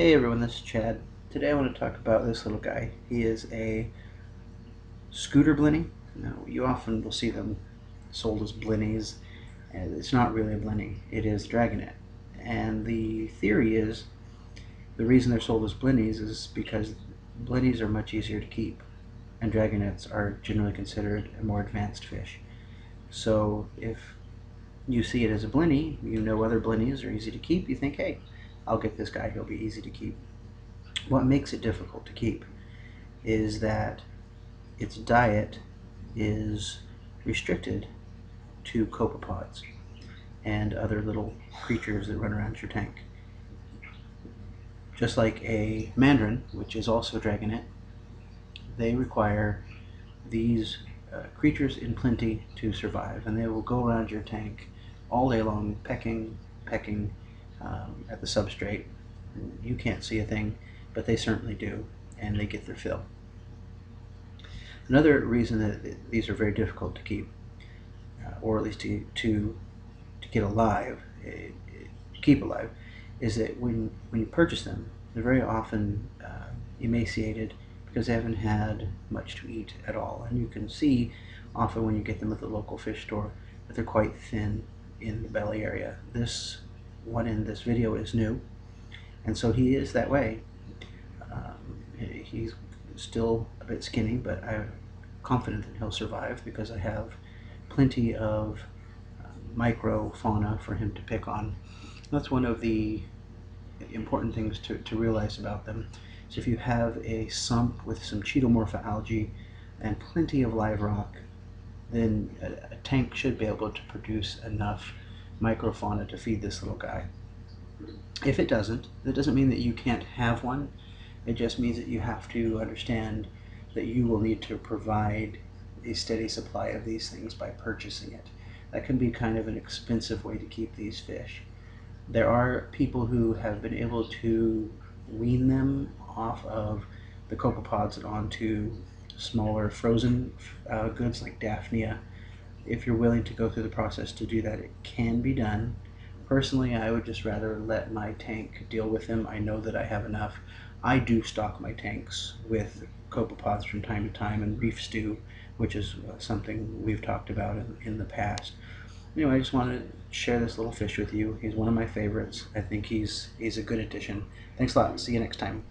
Hey everyone, this is Chad. Today I want to talk about this little guy. He is a scooter Blenny. Now, you often will see them sold as Blennies, and it's not really a Blenny, it is Dragonet. And the theory is the reason they're sold as Blennies is because Blennies are much easier to keep, and Dragonets are generally considered a more advanced fish. So if you see it as a Blenny, you know other Blennies are easy to keep, you think, hey, I'll get this guy, he'll be easy to keep. What makes it difficult to keep is that its diet is restricted to copepods and other little creatures that run around your tank. Just like a mandarin, which is also a dragonet, they require these creatures in plenty to survive, and they will go around your tank all day long, pecking at the substrate. You can't see a thing, but they certainly do, and they get their fill. Another reason that these are very difficult to keep, or at least to get alive, keep alive, is that when you purchase them, they're very often emaciated because they haven't had much to eat at all. And you can see often when you get them at the local fish store that they're quite thin in the belly area. This one in this video is new, and so he is that way. He's still a bit skinny, but I'm confident that he'll survive because I have plenty of microfauna for him to pick on. That's one of the important things to realize about them. So if you have a sump with some cheetomorpha algae and plenty of live rock, then a tank should be able to produce enough microfauna to feed this little guy. If it doesn't, that doesn't mean that you can't have one. It just means that you have to understand that you will need to provide a steady supply of these things by purchasing it. That can be kind of an expensive way to keep these fish. There are people who have been able to wean them off of the copepods and onto smaller frozen goods like Daphnia. If you're willing to go through the process to do that, it can be done. Personally, I would just rather let my tank deal with them. I know that I have enough. I do stock my tanks with copepods from time to time and reef stew, which is something we've talked about in the past. Anyway, I just wanted to share this little fish with you. He's one of my favorites. I think he's a good addition. Thanks a lot. See you next time.